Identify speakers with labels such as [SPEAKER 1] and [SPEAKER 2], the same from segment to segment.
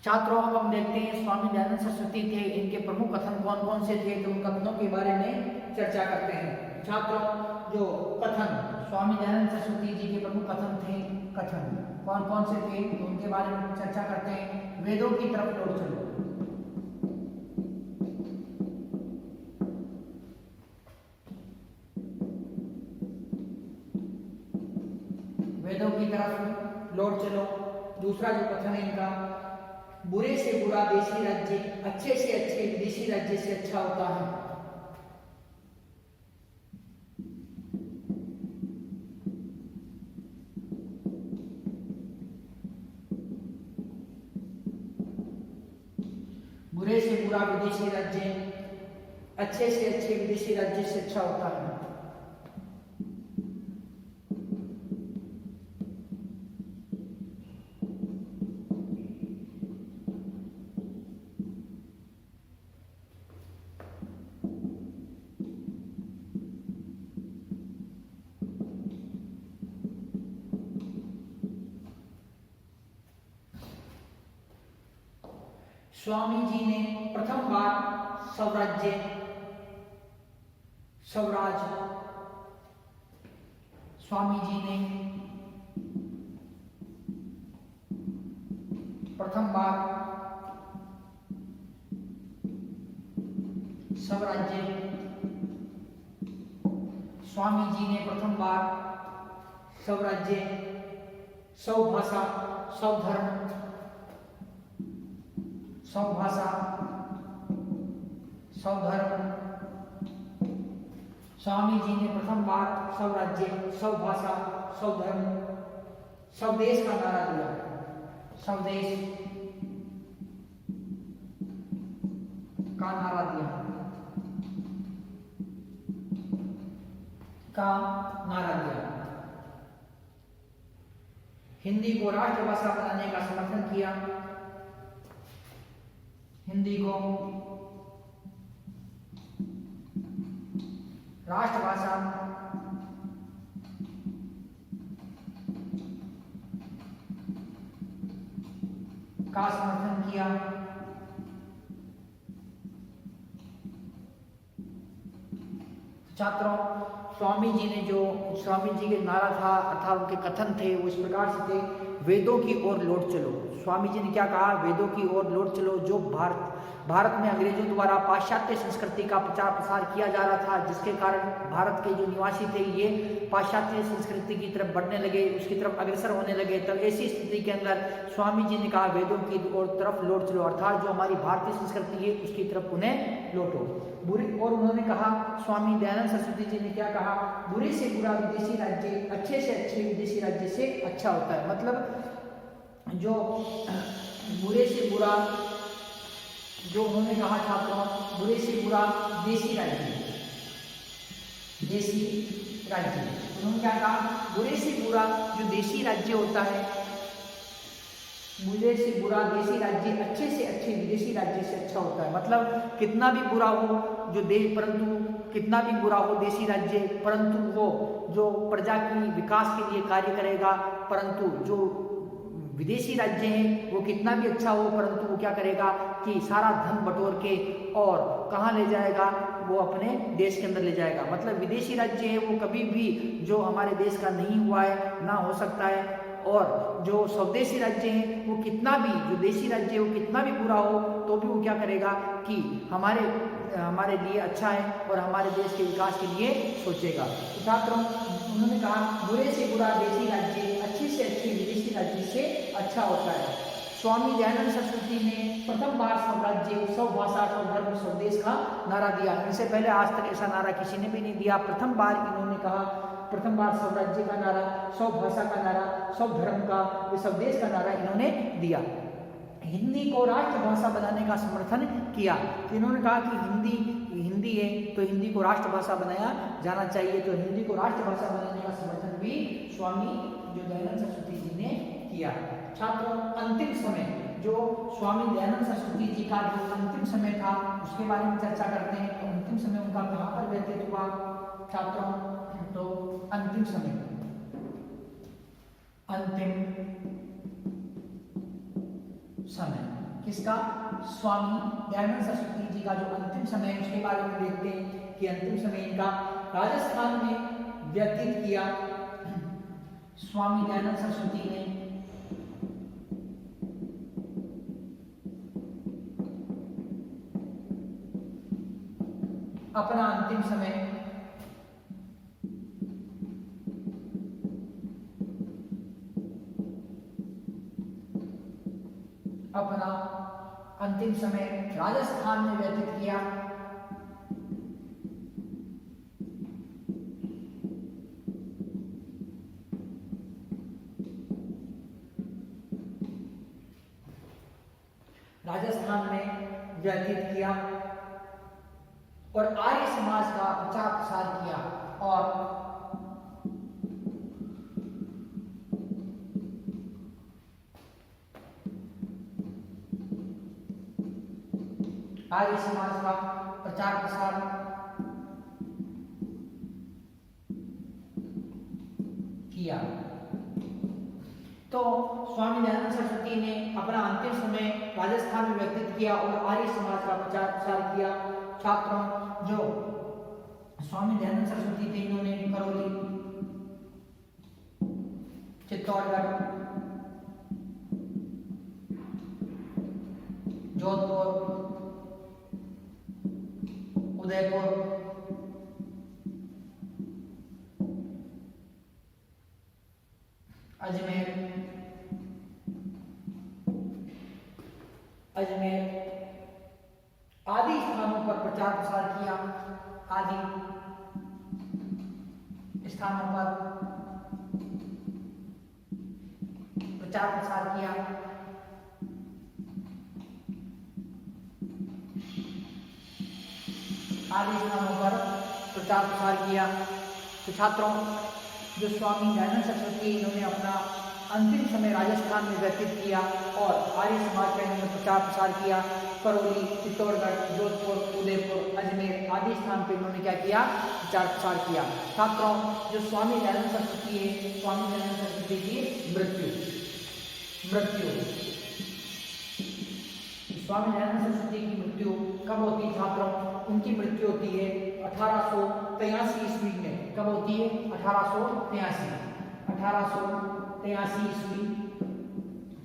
[SPEAKER 1] छात्रों अब हम देखते हैं स्वामी दयानंद सरस्वती थे, इनके प्रमुख कथन कौन कौन से थे, तो उन कथनों के बारे में चर्चा करते हैं। छात्रों जो कथन स्वामी दयानंद सरस्वती जी के प्रमुख कथन थे, कथन कौन कौन से थे तो उनके बारे में चर्चा करते हैं। वेदों की तरफ लौट चलो, वेदों की तरफ लौट चलो। दूसरा जो कथन है इनका, बुरे से बुरा देशी राज्य अच्छे से अच्छे विदेशी राज्य से अच्छा होता है। बुरे से बुरा विदेशी राज्य अच्छे से अच्छे विदेशी राज्य से अच्छा होता है। स्वामी जी ने प्रथम बार स्वराज स्वामी जी ने प्रथम बार स्वराज्य, स्वामी जी ने प्रथम बार स्वराज्य, स्वभाषा, स्वधर्म, स्वभाषा, स्वधर्म, स्वामी जी ने प्रथम बार स्वराज्य, स्वभाषा, स्वधर्म, स्वदेश का नारा दिया। स्वदेश का नारा दिया, का नारा दिया। हिंदी को राष्ट्रभाषा बनाने का समर्थन किया। हिंदी को राष्ट्रभाषा का समर्थन किया। छात्रों स्वामी जी ने जो स्वामी जी के नारा था अर्थात उनके कथन थे वो इस प्रकार से थे, वेदों की ओर लौट चलो। स्वामी जी ने क्या कहा, वेदों की ओर लौट चलो। जो भारत में अंग्रेजों द्वारा पाश्चात्य संस्कृति का प्रचार प्रसार किया जा रहा था, जिसके कारण भारत के जो निवासी थे ये पाश्चात्य संस्कृति की तरफ बढ़ने लगे, उसकी तरफ अग्रसर होने लगे। तब ऐसी स्थिति के अंदर स्वामी जी ने कहा वेदों की ओर तरफ लौट चलो, अर्थात जो हमारी भारतीय संस्कृति है उसकी तरफ उन्हें लौटो। बुरी और उन्होंने कहा, स्वामी दयानंद सरस्वती जी ने क्या कहा, बुरे से बुरा विदेशी राज्य अच्छे से अच्छे विदेशी राज्य से अच्छा होता है। मतलब जो बुरे से बुरा, जो उन्होंने कहा छात्रों, बुरे से बुरा देशी राज्य, देशी राज्य, उन्होंने क्या कहा, बुरे से बुरा जो देशी राज्य होता है, बुरे से बुरा देशी राज्य अच्छे से अच्छे विदेशी राज्य से अच्छा होता है। मतलब कितना भी बुरा हो जो देश, परंतु कितना भी बुरा हो देशी राज्य, परंतु वो जो प्रजा की विकास के लिए कार्य करेगा। परंतु जो विदेशी राज्य है वो कितना भी अच्छा हो, परंतु वो क्या करेगा कि सारा धन बटोर के और कहाँ ले जाएगा, वो अपने देश के अंदर ले जाएगा। मतलब विदेशी राज्य है वो कभी भी जो हमारे देश का नहीं हुआ है ना हो सकता है। और जो स्वदेशी राज्य है वो कितना भी, जो देशी राज्य है वो कितना भी बुरा हो तो भी वो क्या करेगा कि हमारे लिए अच्छा है और हमारे देश के विकास के लिए सोचेगा। तो छात्रों उन्होंने कहा बुरे से बुरा देशी राज्य अच्छे से अच्छे विदेशी राज्य से अच्छा होता है। स्वामी दयानंद सरस्वती ने प्रथम बार स्वराज्य, स्वभाषा, स्वधर्म, स्वदेश का नारा दिया। इनसे पहले आज तक ऐसा नारा किसी ने भी नहीं दिया। प्रथम बार इन्होंने कहा, प्रथम बार स्वराज्य का नारा, स्वभाषा का नारा, स्वधर्म का, स्वदेश का नारा इन्होंने दिया। हिंदी को राष्ट्रभाषा बनाने का समर्थन किया। तो इन्होंने कहा कि हिंदी है तो हिंदी को राष्ट्रभाषा बनाया जाना चाहिए। तो हिंदी को राष्ट्रभाषा बनाने का समर्थन भी स्वामी जो दयानंद सरस्वती जी ने किया। छात्रों अंतिम समय, जो स्वामी दयानंद सरस्वती जी का जो अंतिम समय था उसके बारे में चर्चा करते हैं। तो अंतिम समय उनका कहाँ पर व्यतीत हुआ छात्रों, तो अंतिम समय, अंतिम समय किसका? स्वामी दयानंद सरस्वती जी का जो अंतिम समय है उसके बारे में देखते हैं कि अंतिम समय इनका राजस्थान में व्यतीत किया। स्वामी दयानंद सरस्वती ने अपना अंतिम समय राजस्थान में व्यतीत किया। राजस्थान में व्यतीत किया और आर्य समाज का प्रचार प्रसार किया और आर्य समाज का प्रचार प्रसार किया। तो स्वामी दयानंद सरस्वती ने अपना अंतिम समय राजस्थान में व्यतीत किया और आर्य समाज का प्रचार प्रसार किया। छात्रों, जो स्वामी दयानंद सरस्वती थे इन्होंने करौली, चित्तौड़गढ़, जोधपुर, उदयपुर, अजमेर आदि स्थानों पर प्रचार प्रसार किया। आदि स्थानों पर प्रचार प्रसार किया। आदि स्थानों पर प्रचार प्रसार किया। तो छात्रों, जो स्वामी दयानंद सरस्वती इन्होंने अपना अंतिम समय राजस्थान में व्यतीत किया और आर्य समाज का इन्होंने प्रचार प्रसार किया। करौली, चित्तौड़गढ़, जोधपुर, उदयपुर, अजमेर आदि स्थान पर इन्होंने क्या किया? प्रचार प्रसार किया। छात्रों, जो स्वामी दयानंद सरस्वती है, स्वामी दयानंद सरस्वती की मृत्यु स्वामी दयानंद सरस्वती की मृत्यु कब होती है? छात्रों, उनकी मृत्यु होती है 1883 ईस्वी में। कब होती है? 1883 ईस्वी।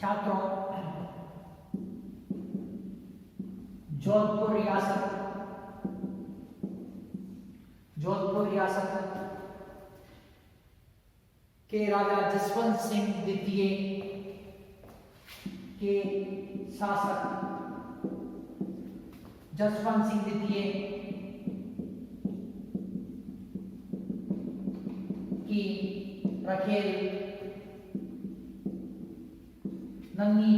[SPEAKER 1] छात्रों, जोधपुर रियासत के राजा जसवंत सिंह द्वितीय के शासक जसवंत सिंह द्वितीय की रखेल नन्ही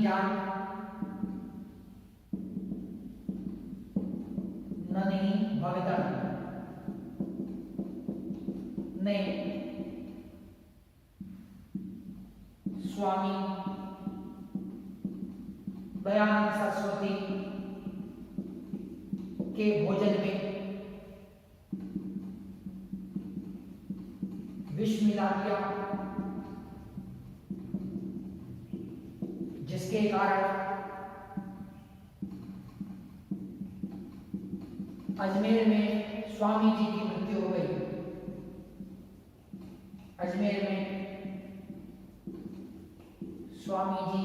[SPEAKER 1] भगतन ने स्वामी दयानंद सरस्वती के भोजन में विष मिला दिया, जिसके कारण अजमेर में स्वामी जी की मृत्यु हो गई। अजमेर में स्वामी जी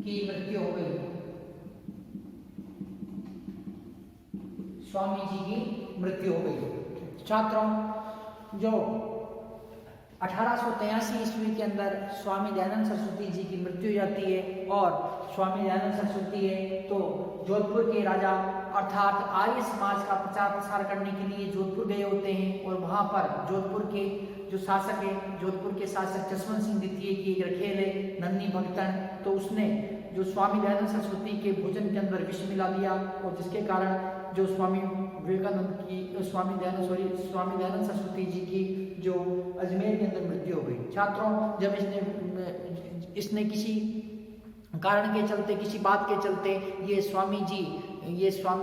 [SPEAKER 1] की मृत्यु हो गई। स्वामी जी की मृत्यु हो गई। छात्रों, जो 1883 ईस्वी के अंदर स्वामी दयानंद सरस्वती जी की मृत्यु हो जाती है और स्वामी दयानंद सरस्वती है तो जोधपुर के राजा अर्थात आर्य समाज का प्रचार प्रसार करने के लिए जोधपुर गए होते हैं और वहां पर जोधपुर के जो शासक है, जोधपुर के शासक जसवंत सिंह द्वितीय की एक रखेल है नन्ही भगतन, तो उसने जो स्वामी दयानंद सरस्वती के भोजन के अंदर विष मिला दिया और जिसके कारण जो स्वामी विवेकानंद की स्वामी दयानंद सरस्वती जी की जो अजमेर के अंदर मृत्यु हो गई। छात्रों, जब इसने किसी कारण के चलते, किसी बात के चलते ये स्वामी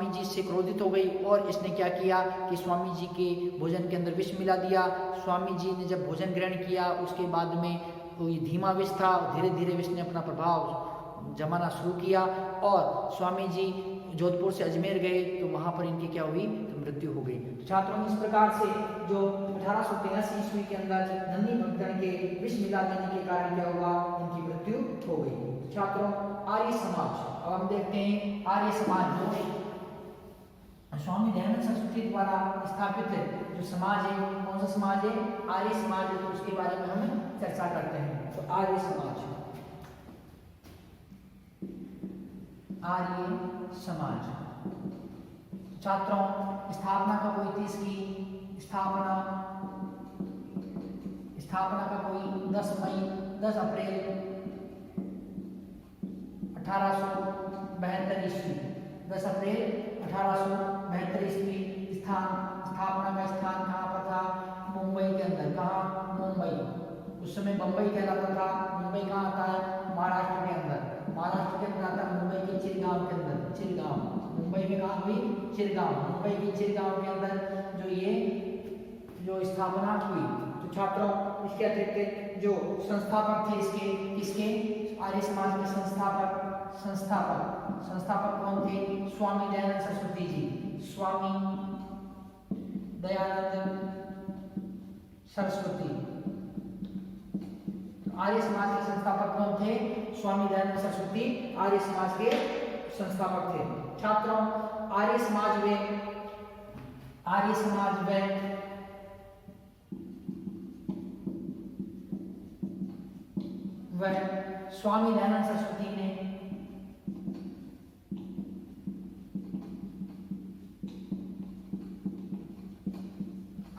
[SPEAKER 1] जी से क्रोधित हो गई और इसने क्या किया कि स्वामी जी के भोजन के अंदर विष मिला दिया। स्वामी जी ने जब भोजन ग्रहण किया उसके बाद में तो ये धीमा विष था, धीरे धीरे विष ने अपना प्रभाव जमाना शुरू किया और स्वामी जी जोधपुर से अजमेर गए तो वहाँ पर इनकी क्या हुई, तो मृत्यु हो गई। तो छात्रों, इस प्रकार से जो 1883 ईस्वी के अंदर नंदी भक्तगण के विष मिला देने के कारण क्या हुआ, इनकी मृत्यु हो गई। तो छात्रों, आर्य समाज, अब हम देखते हैं आर्य समाज जो स्वामी दयानंद सरस्वती द्वारा स्थापित जो समाज है, कौन सा समाज है, आर्य समाज है। तो उसके बारे में हम चर्चा करते हैं। तो आर्य समाज, आर्य समाज छात्रों, स्थापना का कोई 30 की स्थापना का कोई 10 अप्रैल 1872 ईस्वी, 10 अप्रैल 1872 ईस्वी। स्थापना का स्थान कहाँ पर था, मुंबई के अंदर। कहाँ, मुंबई। उस समय बंबई कहलाता था, मुंबई कहाँ आता है, महाराष्ट्र के अंदर। महाराष्ट्र के अंदर आता है मुंबई के चिरगांव के अंदर, चिरगांव। मुंबई में कहाँ हुई, चिरगांव। मुंबई के चिरगांव के अंदर जो स्थापना हुई। तो छात्रों, इसके अतिरिक्त जो संस्थापक थे इसके आर्य समाज के संस्थापक कौन थे, स्वामी दयानंद सरस्वती जी। स्वामी दयानंद सरस्वती। आर्य समाज के संस्थापक कौन थे, स्वामी दयानंद सरस्वती आर्य समाज के संस्थापक थे। छात्रों, आर्य समाज में वह स्वामी दयानंद सरस्वती ने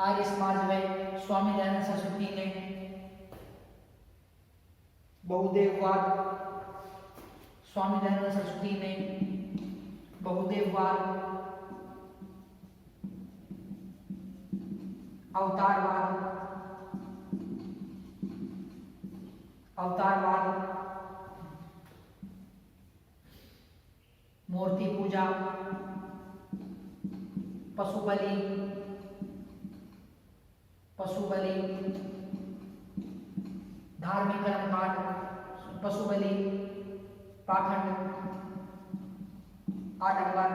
[SPEAKER 1] आर्य समाज में स्वामी दयानंद सरस्वती ने बहुदेववाद, स्वामी दयानंद सरस्वती ने बहुदेववाद, अवतारवाद, मूर्ति पूजा, पशु बलि, धार्मिक कर्मकांड, पशु बलि, पाखंड, आडंबर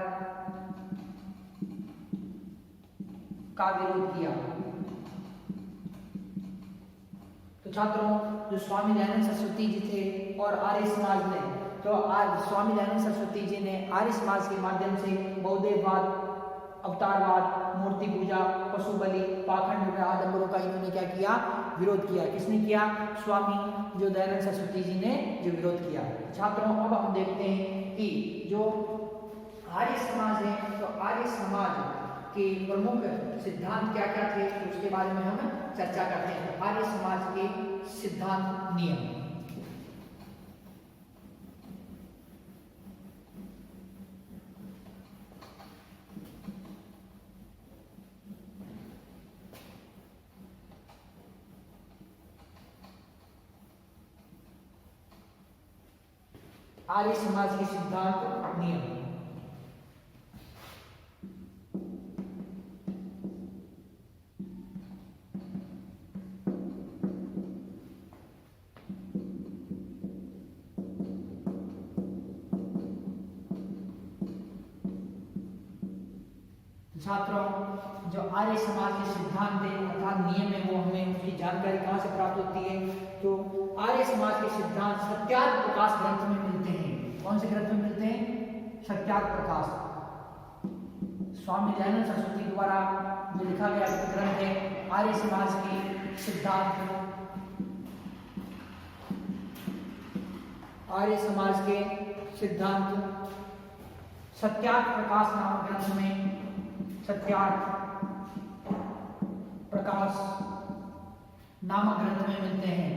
[SPEAKER 1] का विरोध किया। तो छात्रों, जो स्वामी दयानंद सरस्वती जी थे और आर्य समाज ने, तो आज स्वामी दयानंद सरस्वती जी ने आर्य समाज के माध्यम से बहुदेववाद, अवतारवाद, मूर्ति पूजा, पशु बलि, पाखंड, आडंबरों का इन्होंने क्या किया, विरोध किया। किसने किया, स्वामी जो दयानंद सरस्वती जी ने जो विरोध किया। छात्रों, अब हम देखते हैं कि जो आर्य समाज है, तो आर्य समाज के प्रमुख सिद्धांत क्या क्या थे, तो उसके बारे में हम चर्चा करते हैं। आर्य समाज के सिद्धांत, नियम। आर्य समाज के सिद्धांत, नियम। छात्रों, जो आर्य समाज के सिद्धांत है अर्थात नियम है, वो हमें उसकी जानकारी कहाँ से प्राप्त होती है, तो आर्य समाज के सिद्धांत सत्यार्थ प्रकाश ग्रंथ में मिलते हैं। कौन से ग्रंथ में मिलते हैं, सत्यार्थ प्रकाश। स्वामी दयानंद सरस्वती द्वारा जो लिखा गया ग्रंथ है आर्य समाज के सिद्धांत, आर्य समाज के सिद्धांत सत्यार्थ प्रकाश नामक ग्रंथ में, सत्यार्थ प्रकाश नामक ग्रंथ में मिलते हैं।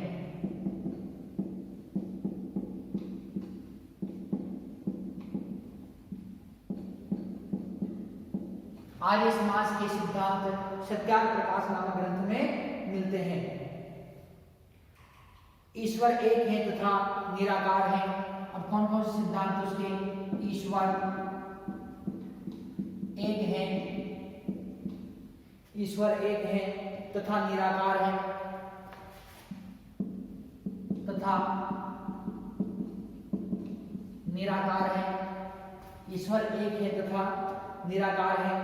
[SPEAKER 1] आर्य समाज के सिद्धांत सत्यार्थ प्रकाश नामक ग्रंथ में मिलते हैं। ईश्वर एक है तथा निराकार है। अब कौन कौन से सिद्धांत उसके, ईश्वर एक है, ईश्वर एक है तथा निराकार है, तथा निराकार है, ईश्वर एक है तथा निराकार है,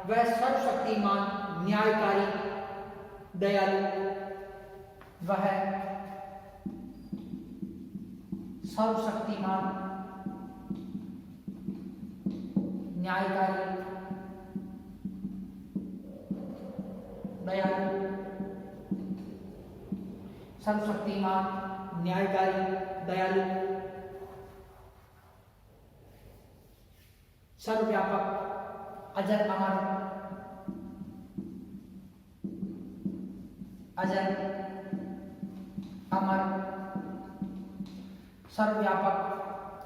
[SPEAKER 1] वह सर्वशक्तिमान, न्यायकारी, दयालु, वह सर्वशक्तिमान, न्यायकारी, दयालु, सर्वशक्तिमान, न्यायकारी, दयालु, सर्वव्यापक, अजर अमर, अजर अमर, सर्वव्यापक,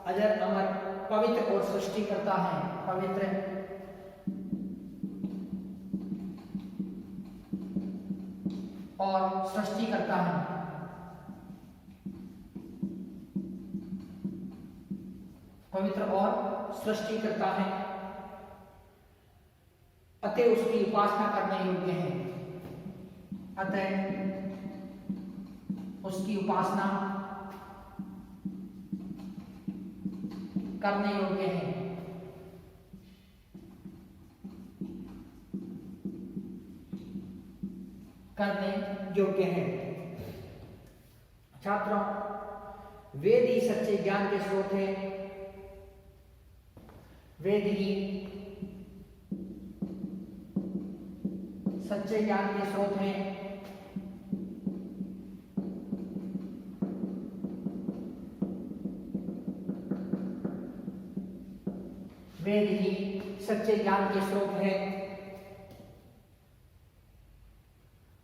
[SPEAKER 1] अजर अमर, पवित्र और सृष्टि करता है, पवित्र और सृष्टि करता है, पवित्र और सृष्टि करता है, अतः उसकी उपासना करने योग्य है, अतः उसकी उपासना करने योग्य है, करने योग्य है। छात्रों, वेद ही सच्चे ज्ञान के स्रोत है, वेद ही सच्चे ज्ञान के स्रोत हैं, वेद ही सच्चे ज्ञान के स्रोत है,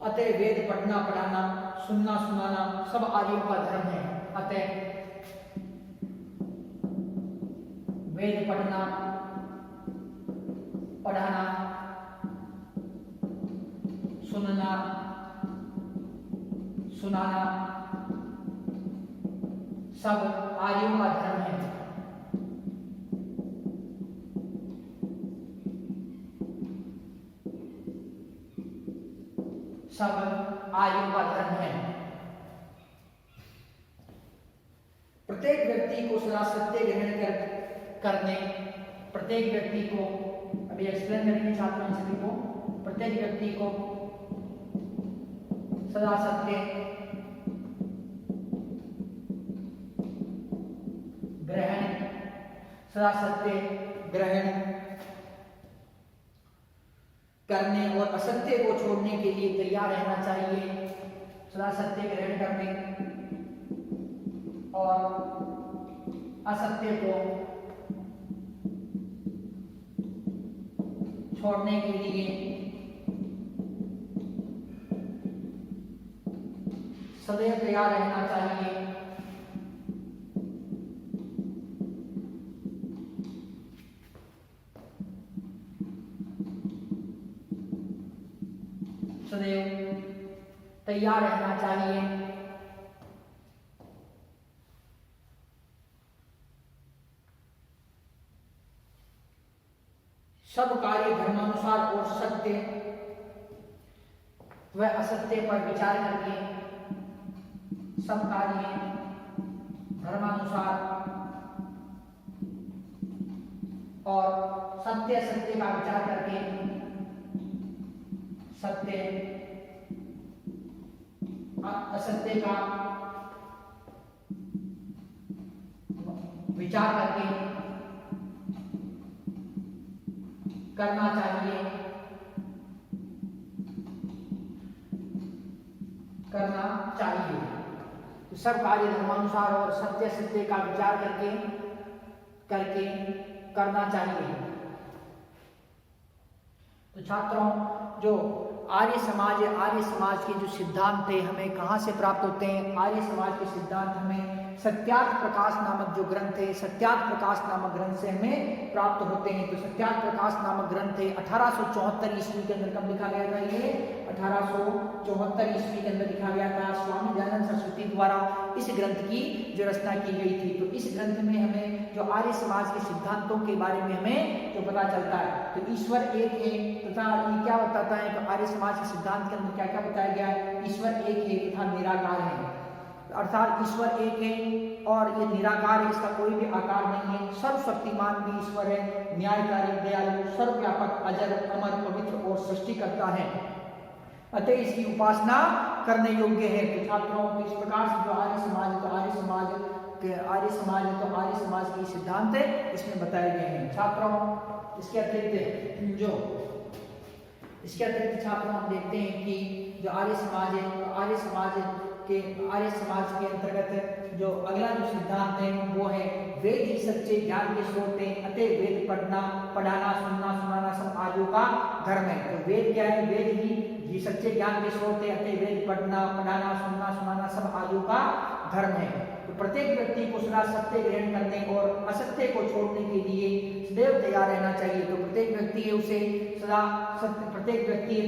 [SPEAKER 1] अतः वेद पढ़ना पढ़ाना, सुनना सुनाना सब आर्यों का धर्म है, अतः वेद पढ़ना पढ़ाना, सुनना सुनाना सब आर्यों का धर्म है, सब आर्यों का धर्म है। प्रत्येक व्यक्ति को सदा सत्य ग्रहण करने, प्रत्येक व्यक्ति को, अभी एक्सप्लेन करेंगे छात्रों सभी को, प्रत्येक व्यक्ति को सदा सत्य ग्रहण, सदा सत्य ग्रहण करने और असत्य को छोड़ने के लिए तैयार रहना चाहिए, सदा सत्य ग्रहण करने और असत्य को छोड़ने के लिए सदैव तैयार रहना चाहिए। सदैव तैयार रहना चाहिए। सब कार्य धर्मानुसार और सत्य व असत्य पर विचार करके, सब कार्य धर्मानुसार और सत्य असत्य का विचार करके, सत्य असत्य का विचार करके करना चाहिए, करना चाहिए। तो सब कार्य धर्मानुसार और सत्य सत्य का विचार करके करना चाहिए। तो छात्रों, जो आर्य समाज के जो सिद्धांत थे हमें कहाँ से प्राप्त होते हैं? आर्य समाज के सिद्धांत हमें सत्यार्थ प्रकाश नामक जो ग्रंथ है, सत्यार्थ प्रकाश नामक ग्रंथ से हमें प्राप्त होते हैं। तो सत्यार्थ प्रकाश नामक ग्रंथ है 1874 ईस्वी के अंदर कब लिखा गया था? ये 1874 ईस्वी के अंदर लिखा गया था स्वामी दयानंद सरस्वती द्वारा इस ग्रंथ की जो रचना की गई थी। तो इस ग्रंथ में हमें जो आर्य समाज के सिद्धांतों के बारे में हमें जो पता चलता है, तो ईश्वर एक है तथा ये क्या बताता है? तो आर्य समाज के सिद्धांत के अंदर क्या क्या बताया गया है? ईश्वर एक है तथा निराकार है। अर्थात ईश्वर एक है और ये निराकार है, इसका कोई भी आकार नहीं है। सर्वशक्तिमान भी ईश्वर है, न्यायकारी, दयालु, सर्वव्यापक, अजर, अमर, पवित्र और सृष्टिकर्ता है, अतः इसकी उपासना करने योग्य है। तो छात्रों इस प्रकार से जो आर्य समाज है, तो आर्य समाज के सिद्धांत इसमें बताए गए हैं। छात्रों इसके अतिरिक्त छात्रों हम देखते हैं कि जो आर्य समाज है, तो आर्य समाज के अंतर्गत जो अगला जो सिद्धांत है वो है वेद ही सच्चे ज्ञान के स्रोत है, अतः वेद पढ़ाना, सुनाना सब आर्यों का धर्म है। तो वेद क्या है? वेद ही सच्चे ज्ञान के स्रोत है, अतः वेद पढ़ाना, सुनाना सब आर्यों का धर्म है। तो प्रत्येक व्यक्ति को सदा सत्य ग्रहण करने और असत्य को छोड़ने के लिए सदैव तैयार रहना चाहिए। तो प्रत्येक व्यक्ति है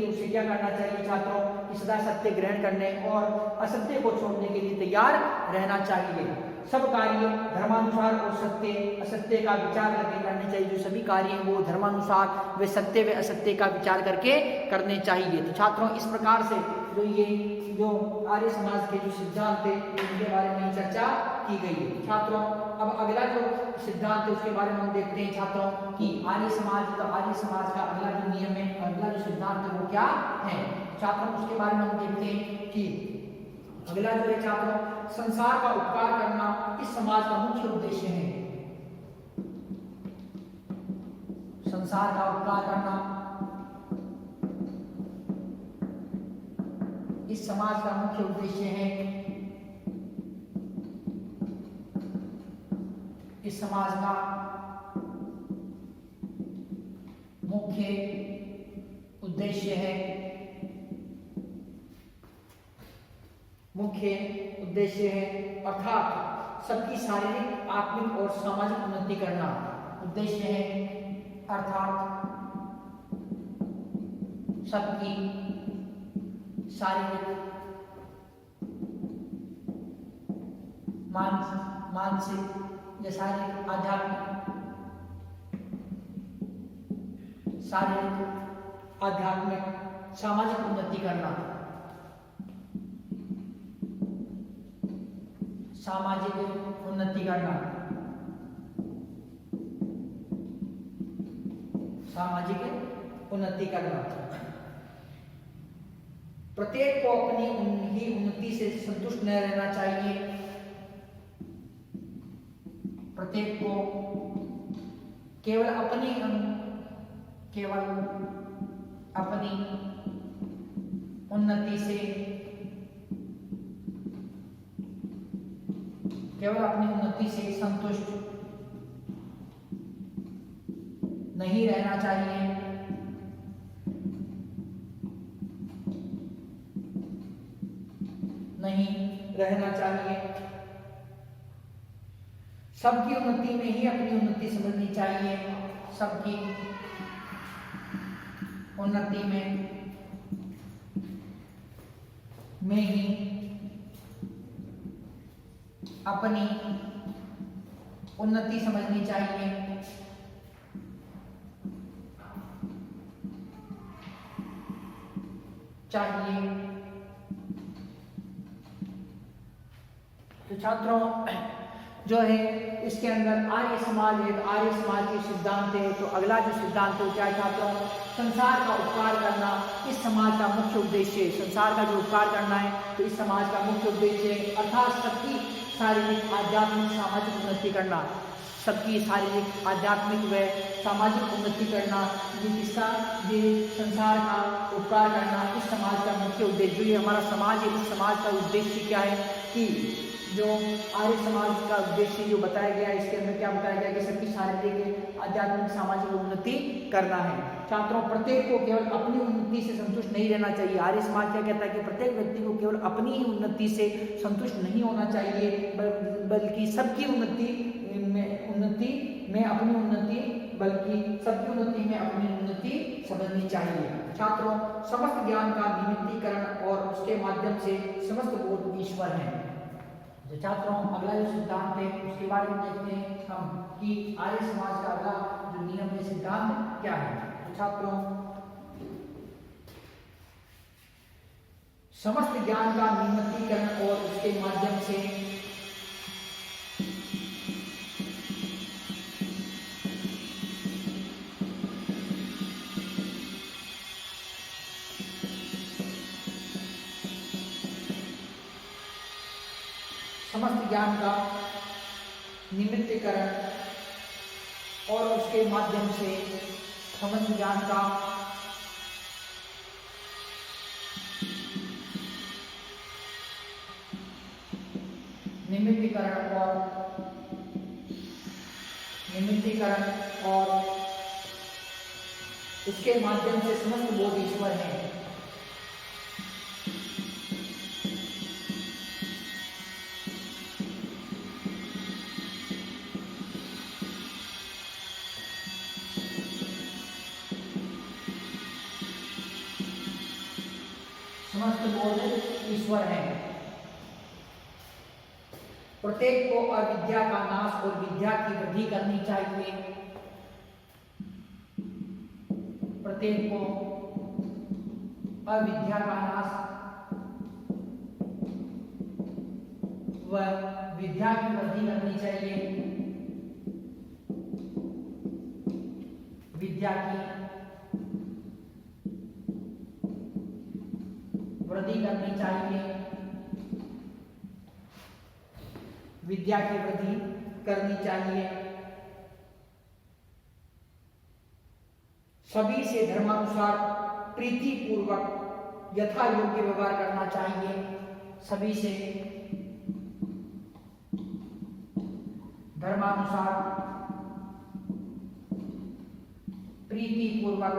[SPEAKER 1] उसे क्या करना चाहिए छात्रों? कि सदा सत्य ग्रहण करने और असत्य को छोड़ने के लिए तैयार रहना चाहिए। सब कार्य धर्मानुसार और सत्य असत्य का विचार करके करने चाहिए। जो सभी कार्य हैं वो धर्मानुसार वे सत्य व असत्य का विचार करके करने चाहिए। तो छात्रों इस प्रकार से जो आर्य समाज के जो सिद्धांत थे उनके बारे में चर्चा की गई है। छात्रों अब अगला जो सिद्धांत है उसके बारे में हम देखते हैं छात्रों कि आर्य समाज का अगला जो नियम है, अगला जो सिद्धांत है वो क्या है। छात्रों उसके बारे में हम देखते हैं कि अगला जो है छात्रों, संसार का उपकार करना इस समाज का मुख्य उद्देश्य है। संसार का उपकार करना इस समाज का मुख्य उद्देश्य है। इस समाज का मुख्य उद्देश्य है। अर्थात सबकी शारीरिक, आत्मिक और सामाजिक उन्नति करना उद्देश्य है। अर्थात सबकी शारीरिक, मानसिक या शारीरिक, आध्यात्मिक, सामाजिक उन्नति करना। प्रत्येक को अपनी ही उन्नति से संतुष्ट न रहना चाहिए। प्रत्येक को केवल अपनी उन्नति से संतुष्ट नहीं रहना चाहिए। सबकी उन्नति में ही अपनी उन्नति समझनी चाहिए। सबकी उन्नति में ही अपनी उन्नति समझनी चाहिए। तो छात्रों जो है इसके अंदर आर्य समाज है, तो आर्य समाज के सिद्धांत है। तो अगला जो सिद्धांत है क्या है छात्रों? संसार का उपकार करना इस समाज का मुख्य उद्देश्य है। संसार का जो उपकार करना है तो इस समाज का मुख्य उद्देश्य है। अर्थात सबकी शारीरिक, आध्यात्मिक, सामाजिक उन्नति करना। सबकी शारीरिक, आध्यात्मिक व सामाजिक उन्नति करना, ये संसार का उपकार करना इस समाज का मुख्य उद्देश्य। ये हमारा समाज है, इस समाज का उद्देश्य क्या है कि जो आर्य समाज का उद्देश्य जो बताया गया है, इसके अंदर क्या बताया गया कि सबकी शारीरिक, आध्यात्मिक, सामाजिक उन्नति करना है। छात्रों प्रत्येक को केवल अपनी उन्नति से संतुष्ट नहीं रहना चाहिए। आर्य समाज क्या कहता है कि प्रत्येक व्यक्ति को केवल अपनी ही उन्नति से संतुष्ट नहीं होना चाहिए, बल्कि सबकी उन्नति में अपनी उन्नति समझनी चाहिए। छात्रों समस्त ज्ञान का निमित्तीकरण और उसके माध्यम से समस्त बोध ईश्वर है। तो छात्रों अगला जो सिद्धांत है उसके बारे में देखते हैं हम कि आर्य समाज का अगला जो नियम है, सिद्धांत क्या है। तो छात्रों समस्त ज्ञान का निमित्तीकरण और उसके माध्यम से समस्त ज्ञान का निमित्तीकरण और उसके माध्यम से समस्त ज्ञान का निमित्तीकरण और उसके माध्यम से समस्त बोध ईश्वर है। समस्त बोध ईश्वर है। प्रत्येक को अविद्या का नाश और विद्या की वृद्धि करनी चाहिए। प्रत्येक को अविद्या का नाश व विद्या की वृद्धि करनी चाहिए। विद्या की वृद्धि करनी चाहिए। विद्या की वृद्धि करनी चाहिए। सभी से धर्मानुसार प्रीति पूर्वक यथा योग्य व्यवहार करना चाहिए। सभी से धर्मानुसार प्रीति पूर्वक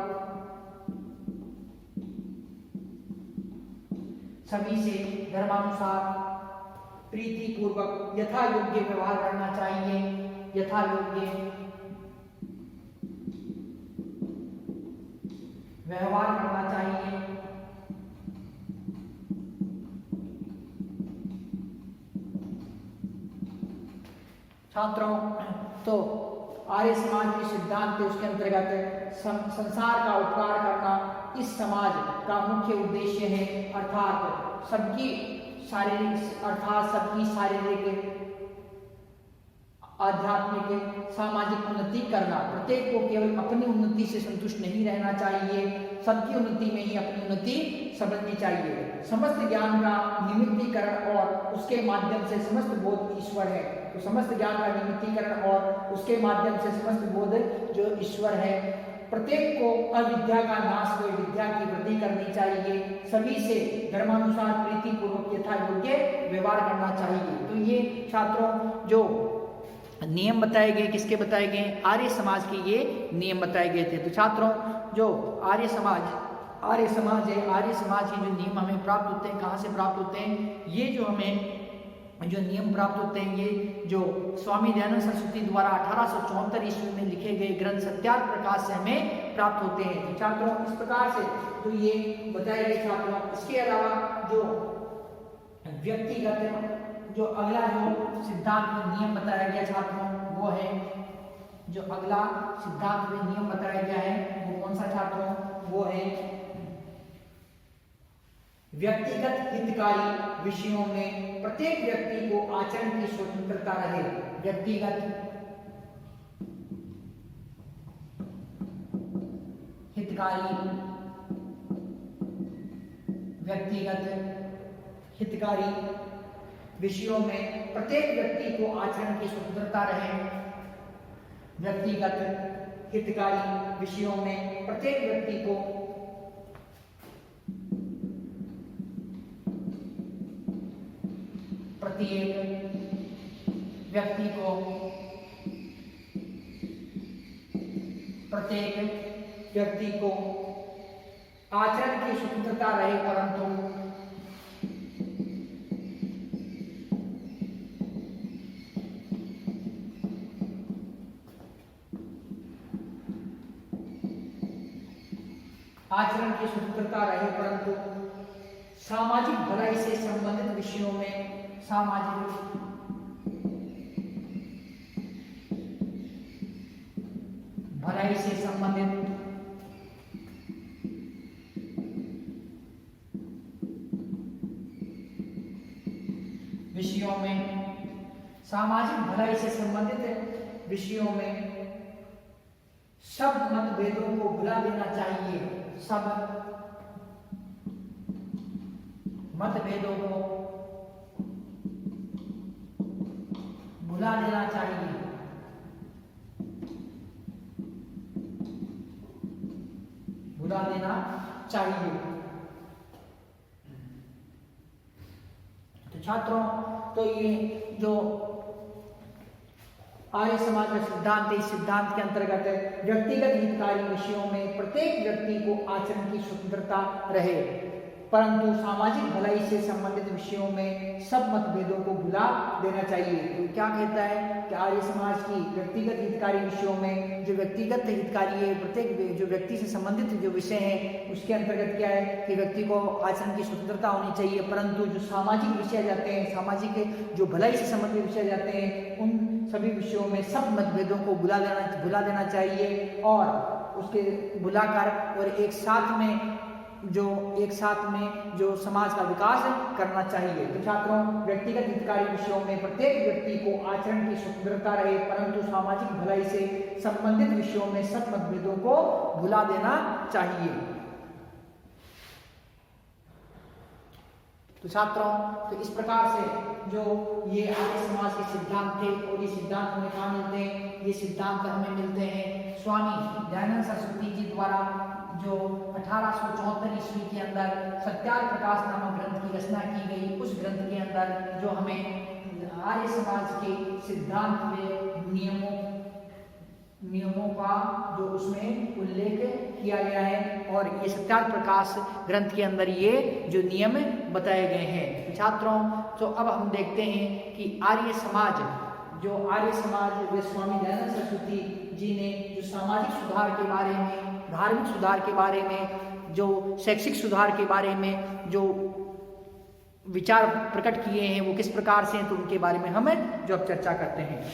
[SPEAKER 1] सभी से धर्मानुसार प्रीति पूर्वक यथा योग्य व्यवहार करना चाहिए। यथा योग्य व्यवहार करना चाहिए। छात्रों, तो आर्य समाज के सिद्धांत है, उसके अंतर्गत संसार का उपकार करना इस समाज का मुख्य उद्देश्य है। अर्थात सबकी शारीरिक आध्यात्मिक सामाजिक उन्नति करना। प्रत्येक को केवल अपनी उन्नति से संतुष्ट नहीं रहना चाहिए, सबकी उन्नति में ही अपनी उन्नति समझनी चाहिए। समस्त ज्ञान का निमित्तीकरण और उसके माध्यम से समस्त बोध ईश्वर है। तो समस्त ज्ञान का निमित्तीकरण और उसके माध्यम से समस्त बोध जो ईश्वर है। प्रत्येक को अविद्या का नाश व विद्या की वृद्धि करनी चाहिए। सभी से धर्मानुसार प्रीति पूर्वक यथा योग्य व्यवहार करना चाहिए। तो ये छात्रों जो नियम बताए गए, किसके बताए गए? आर्य समाज के ये नियम बताए गए थे। तो छात्रों, जो आर्य समाज है, आर्य समाज के जो नियम हमें प्राप्त होते हैं, कहाँ से प्राप्त होते हैं? ये जो हमें जो नियम प्राप्त होते हैं, ये जो स्वामी दयानंद सरस्वती द्वारा 1874 ईस्वी में लिखे गए ग्रंथ सत्यार्थ प्रकाश से हमें प्राप्त होते हैं। तो छात्रों, इस प्रकार से तो ये बताए गए छात्रों। इसके अलावा जो व्यक्तिगत जो अगला जो सिद्धांत में नियम बताया गया छात्रों, वो है जो अगला सिद्धांत में नियम बताया गया है, वो कौन सा छात्रों? वो है व्यक्तिगत हितकारी विषयों में प्रत्येक व्यक्ति को आचरण की स्वतंत्रता रहे। व्यक्तिगत हितकारी विषयों में प्रत्येक व्यक्ति को आचरण की स्वतंत्रता रहे। व्यक्तिगत हितकारी विषयों में प्रत्येक व्यक्ति को आचरण की स्वतंत्रता रहे, परंतु सामाजिक भलाई से संबंधित विषयों में सामाजिक भलाई से संबंधित विषयों में सब मतभेदों को भुला देना चाहिए। सब मतभेदों को भुला देना चाहिए। भुला देना चाहिए। तो छात्रों, तो ये जो आर्य समाज का सिद्धांत है, इस सिद्धांत के अंतर्गत व्यक्तिगत हितकारी विषयों में प्रत्येक व्यक्ति को आचरण की स्वतंत्रता रहे, परंतु सामाजिक भलाई से संबंधित विषयों में सब मतभेदों को भुला देना चाहिए। तो क्या कहता है कि आर्य समाज की व्यक्तिगत हितकारी विषयों में जो व्यक्तिगत हितकारी है, प्रत्येक जो व्यक्ति से संबंधित जो विषय है उसके अंतर्गत क्या है कि व्यक्ति को आचरण की स्वतंत्रता होनी चाहिए, परंतु जो सामाजिक विषय जाते हैं, सामाजिक जो भलाई से संबंधित विषय जाते हैं, उन सभी विषयों में सब मतभेदों को भुला देना चाहिए और उसके भुलाकर और एक साथ में जो समाज का विकास करना चाहिए। तो छात्रों, व्यक्तिगत हितकारी विषयों में प्रत्येक व्यक्ति को आचरण की स्वतंत्रता रहे, परंतु सामाजिक भलाई से संबंधित विषयों में सब मतभेदों को भुला देना चाहिए। तो छात्रों, तो इस प्रकार से जो ये आर्य समाज के सिद्धांत थे और ये सिद्धांत हमें कहाँ मिलते हैं? ये सिद्धांत हमें मिलते हैं स्वामी दयानंद सरस्वती जी द्वारा, जो 1874 ईस्वी के अंदर सत्यार्थ प्रकाश नामक ग्रंथ की रचना की गई। उस ग्रंथ के अंदर जो हमें आर्य समाज के सिद्धांत में नियमों का जो उसमें उल्लेख किया गया है और ये सत्यार्थ प्रकाश ग्रंथ के अंदर ये जो नियम बताए गए हैं। छात्रों, तो अब हम देखते हैं कि आर्य समाज वे स्वामी दयानंद सरस्वती जी ने जो सामाजिक सुधार के बारे में, धार्मिक सुधार के बारे में, जो शैक्षिक सुधार के बारे में जो विचार प्रकट किए हैं वो किस प्रकार से हैं, तो उनके बारे में हम जो अब चर्चा करते हैं।